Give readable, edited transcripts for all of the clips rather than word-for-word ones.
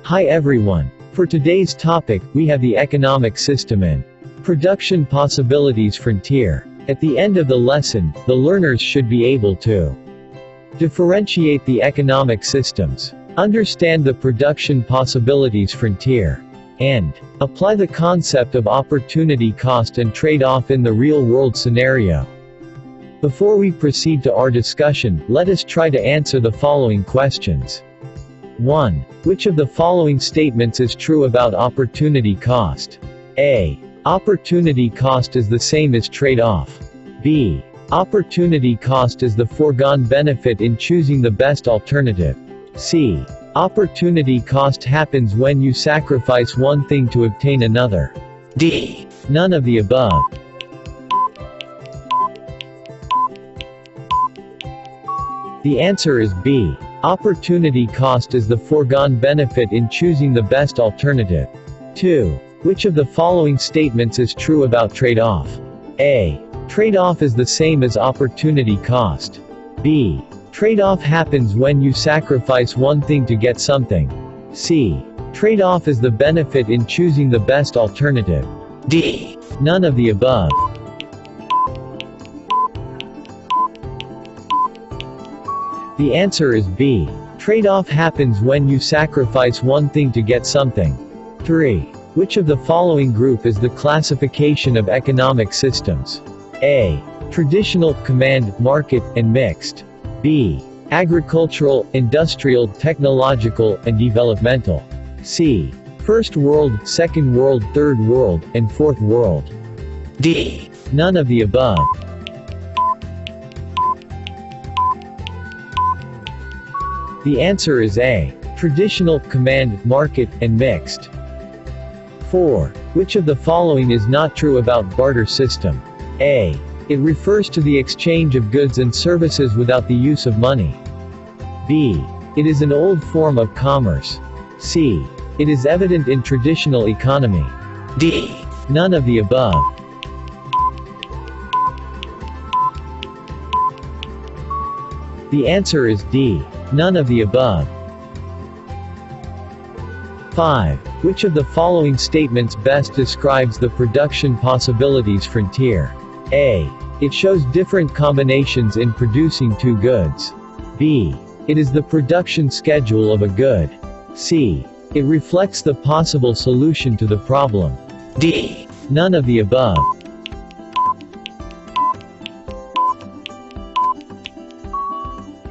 Hi everyone. For today's topic, we have the economic system in Production Possibilities Frontier. At the end of the lesson, the learners should be able to differentiate the economic systems, understand the production possibilities frontier, and apply the concept of opportunity cost and trade-off in the real-world scenario. Before we proceed to our discussion, let us try to answer the following questions. 1. Which of the following statements is true about opportunity cost? A. Opportunity cost is the same as trade-off. B. Opportunity cost is the foregone benefit in choosing the best alternative. C. Opportunity cost happens when you sacrifice one thing to obtain another. D. None of the above. The answer is B. Opportunity cost is the foregone benefit in choosing the best alternative. 2. Which of the following statements is true about trade-off? A. Trade-off is the same as opportunity cost. B. Trade-off happens when you sacrifice one thing to get something. C. Trade-off is the benefit in choosing the best alternative. D. None of the above. The answer is B. Trade-off happens when you sacrifice one thing to get something. 3. Which of the following group is the classification of economic systems? A. Traditional, command, market, and mixed. B. Agricultural, industrial, technological, and developmental. C. First world, second world, third world, and fourth world. D. None of the above. The answer is A. Traditional, command, market, and mixed. 4. Which of the following is not true about barter system? A. It refers to the exchange of goods and services without the use of money. B. It is an old form of commerce. C. It is evident in traditional economy. D. None of the above. The answer is D. None of the above. 5. Which of the following statements best describes the production possibilities frontier? A. It shows different combinations in producing two goods. B. It is the production schedule of a good. C. It reflects the possible solution to the problem. D. None of the above.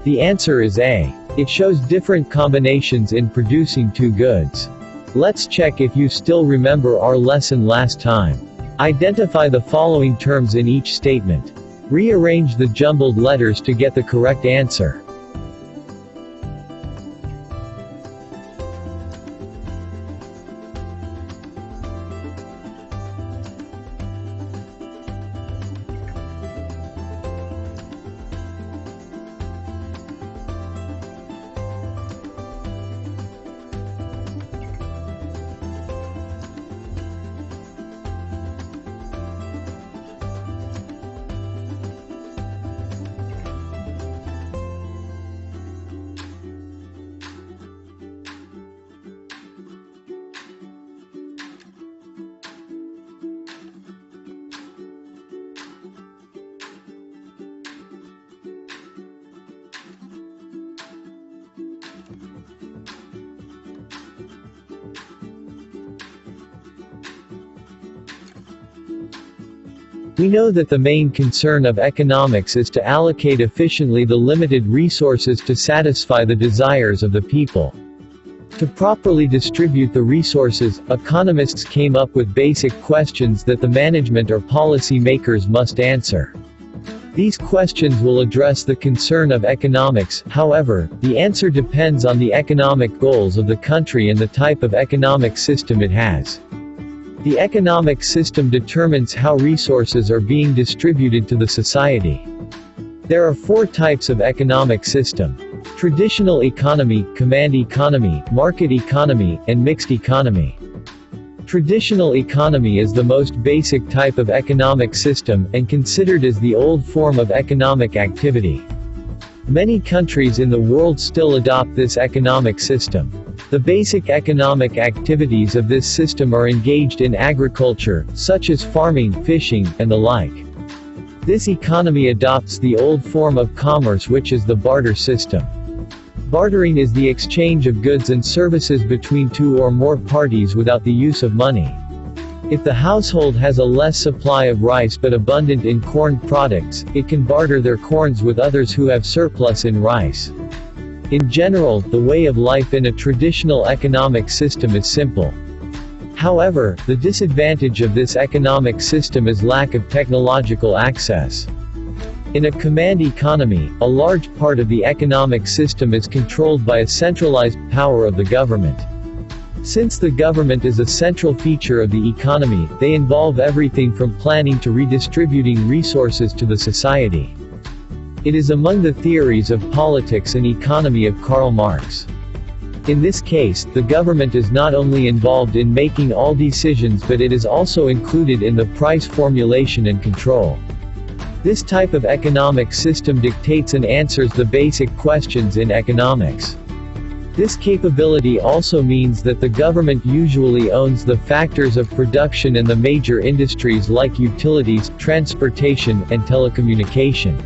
The answer is A. It shows different combinations in producing two goods. Let's check if you still remember our lesson last time. Identify the following terms in each statement. Rearrange the jumbled letters to get the correct answer. We know that the main concern of economics is to allocate efficiently the limited resources to satisfy the desires of the people. To properly distribute the resources, economists came up with basic questions that the management or policy makers must answer. These questions will address the concern of economics. However, the answer depends on the economic goals of the country and the type of economic system it has. The economic system determines how resources are being distributed to the society. There are 4 types of economic system: traditional economy, command economy, market economy, and mixed economy. Traditional economy is the most basic type of economic system, and considered as the old form of economic activity. Many countries in the world still adopt this economic system. The basic economic activities of this system are engaged in agriculture, such as farming, fishing, and the like. This economy adopts the old form of commerce, which is the barter system. Bartering is the exchange of goods and services between two or more parties without the use of money. If the household has a less supply of rice but abundant in corn products, it can barter their corns with others who have surplus in rice. In general, the way of life in a traditional economic system is simple. However, the disadvantage of this economic system is lack of technological access. In a command economy, a large part of the economic system is controlled by a centralized power of the government. Since the government is a central feature of the economy, they involve everything from planning to redistributing resources to the society. It is among the theories of politics and economy of Karl Marx. In this case, the government is not only involved in making all decisions, but it is also included in the price formulation and control. This type of economic system dictates and answers the basic questions in economics. This capability also means that the government usually owns the factors of production and the major industries like utilities, transportation, and telecommunication.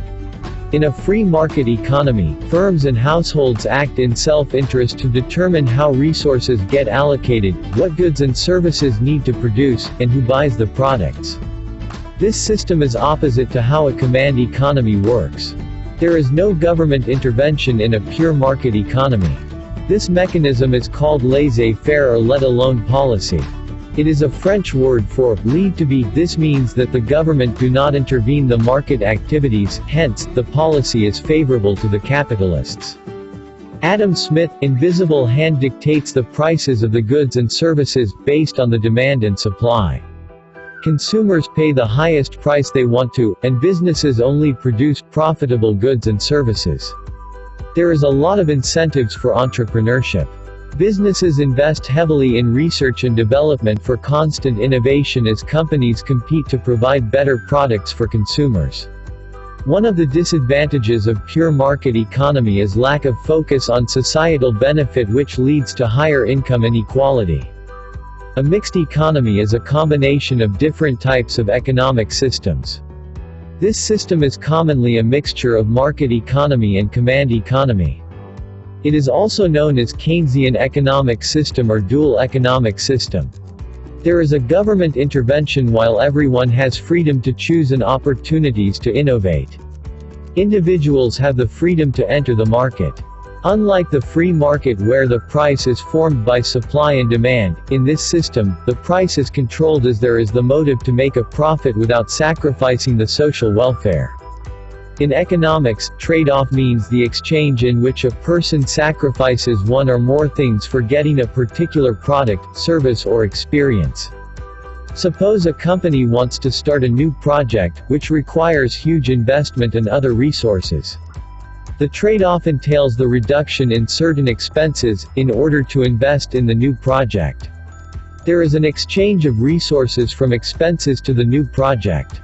In a free market economy, firms and households act in self-interest to determine how resources get allocated, what goods and services need to produce, and who buys the products. This system is opposite to how a command economy works. There is no government intervention in a pure market economy. This mechanism is called laissez-faire or let-alone policy. It is a French word for leave to be. This means that the government do not intervene the market activities, hence, the policy is favorable to the capitalists. Adam Smith, invisible hand dictates the prices of the goods and services, based on the demand and supply. Consumers pay the highest price they want to, and businesses only produce profitable goods and services. There is a lot of incentives for entrepreneurship. Businesses invest heavily in research and development for constant innovation as companies compete to provide better products for consumers. One of the disadvantages of pure market economy is lack of focus on societal benefit, which leads to higher income inequality. A mixed economy is a combination of different types of economic systems. This system is commonly a mixture of market economy and command economy. It is also known as Keynesian economic system or dual economic system. There is a government intervention while everyone has freedom to choose and opportunities to innovate. Individuals have the freedom to enter the market. Unlike the free market where the price is formed by supply and demand, in this system, the price is controlled as there is the motive to make a profit without sacrificing the social welfare. In economics, trade-off means the exchange in which a person sacrifices one or more things for getting a particular product, service or experience. Suppose a company wants to start a new project, which requires huge investment and other resources. The trade-off entails the reduction in certain expenses, in order to invest in the new project. There is an exchange of resources from expenses to the new project.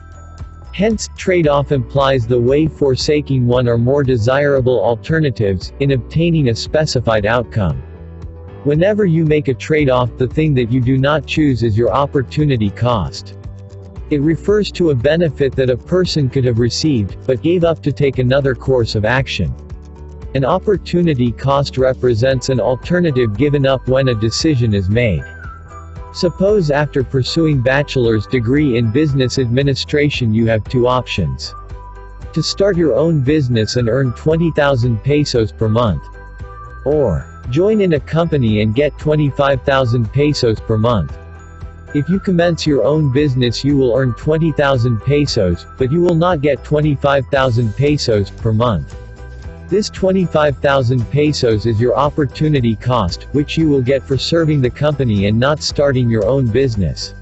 Hence, trade-off implies the way forsaking one or more desirable alternatives, in obtaining a specified outcome. Whenever you make a trade-off, the thing that you do not choose is your opportunity cost. It refers to a benefit that a person could have received, but gave up to take another course of action. An opportunity cost represents an alternative given up when a decision is made. Suppose after pursuing bachelor's degree in business administration you have two options. To start your own business and earn 20,000 pesos per month. Or, join in a company and get 25,000 pesos per month. If you commence your own business you will earn 20,000 pesos, but you will not get 25,000 pesos per month. This 25,000 pesos is your opportunity cost, which you will get for serving the company and not starting your own business.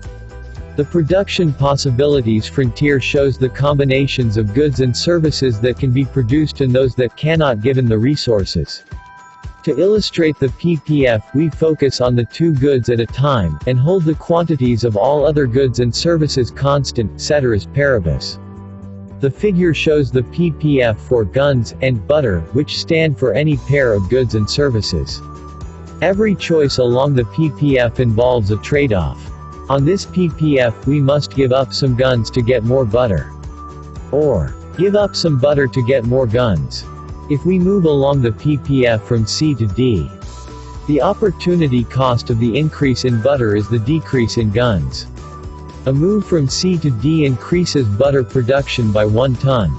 The production possibilities frontier shows the combinations of goods and services that can be produced and those that cannot given the resources. To illustrate the PPF, we focus on the two goods at a time, and hold the quantities of all other goods and services constant, ceteris paribus. The figure shows the PPF for guns, and butter, which stand for any pair of goods and services. Every choice along the PPF involves a trade-off. On this PPF we must give up some guns to get more butter. Or, give up some butter to get more guns. If we move along the PPF from C to D, the opportunity cost of the increase in butter is the decrease in guns. A move from C to D increases butter production by 1 ton.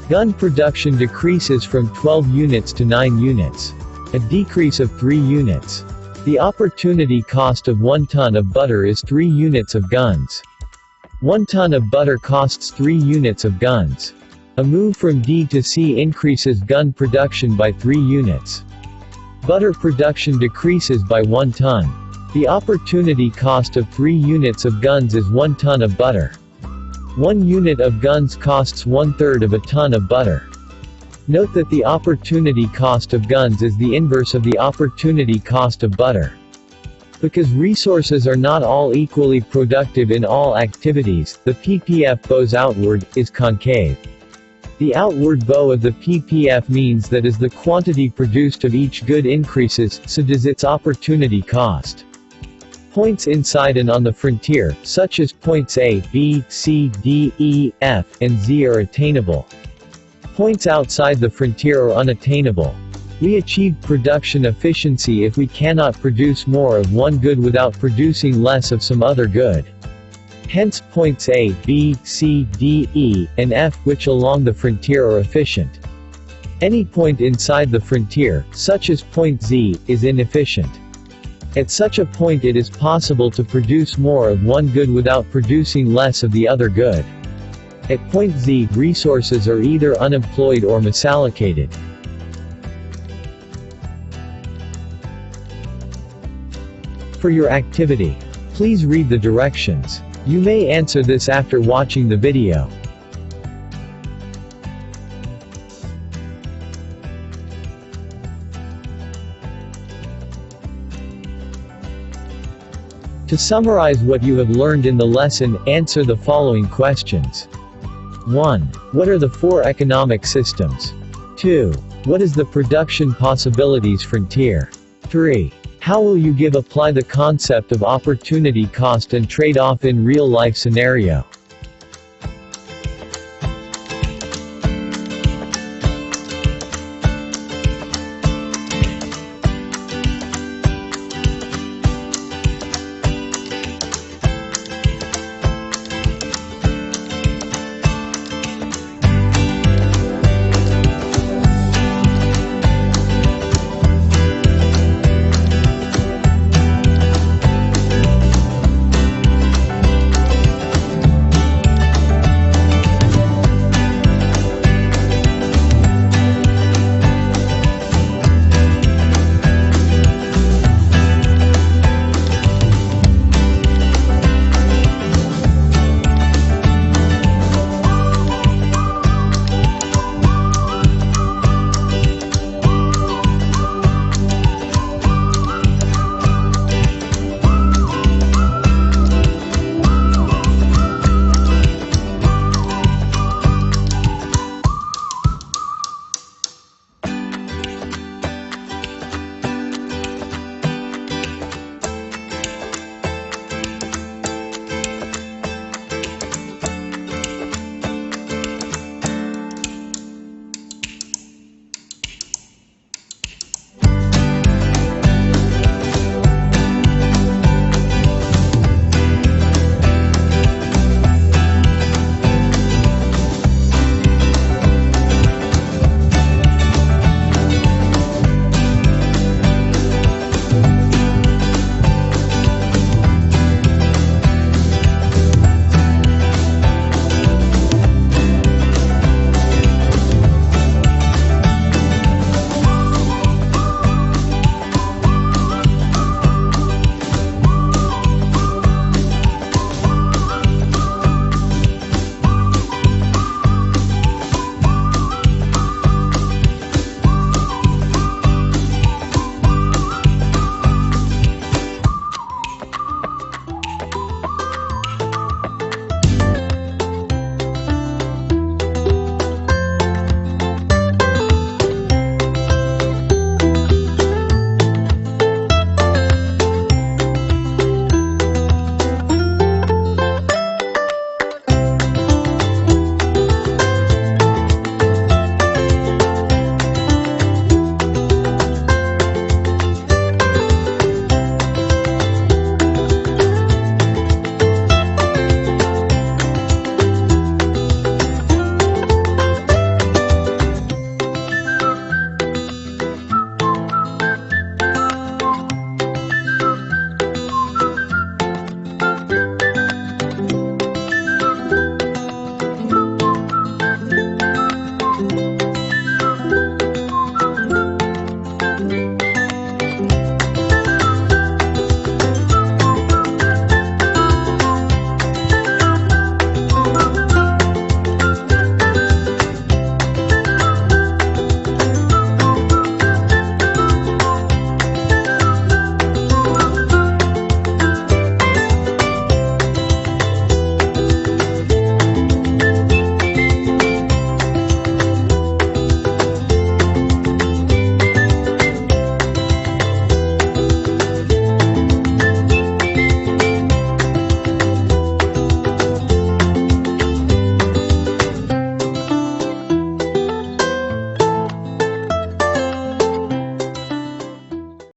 Gun production decreases from 12 units to 9 units. A decrease of 3 units. The opportunity cost of 1 ton of butter is 3 units of guns. 1 ton of butter costs 3 units of guns. A move from D to C increases gun production by 3 units. Butter production decreases by 1 ton. The opportunity cost of 3 units of guns is 1 ton of butter. 1 unit of guns costs 1/3 of a ton of butter. Note that the opportunity cost of guns is the inverse of the opportunity cost of butter. Because resources are not all equally productive in all activities, the PPF bow's outward is concave. The outward bow of the PPF means that as the quantity produced of each good increases, so does its opportunity cost. Points inside and on the frontier, such as points A, B, C, D, E, F, and Z are attainable. Points outside the frontier are unattainable. We achieve production efficiency if we cannot produce more of one good without producing less of some other good. Hence, points A, B, C, D, E, and F, which along the frontier are efficient. Any point inside the frontier, such as point Z, is inefficient. At such a point it is possible to produce more of one good without producing less of the other good. At point Z, resources are either unemployed or misallocated. For your activity, please read the directions. You may answer this after watching the video. To summarize what you have learned in the lesson, answer the following questions. 1. What are the 4 economic systems? 2. What is the production possibilities frontier? 3. How will you apply the concept of opportunity cost and trade-off in real-life scenario?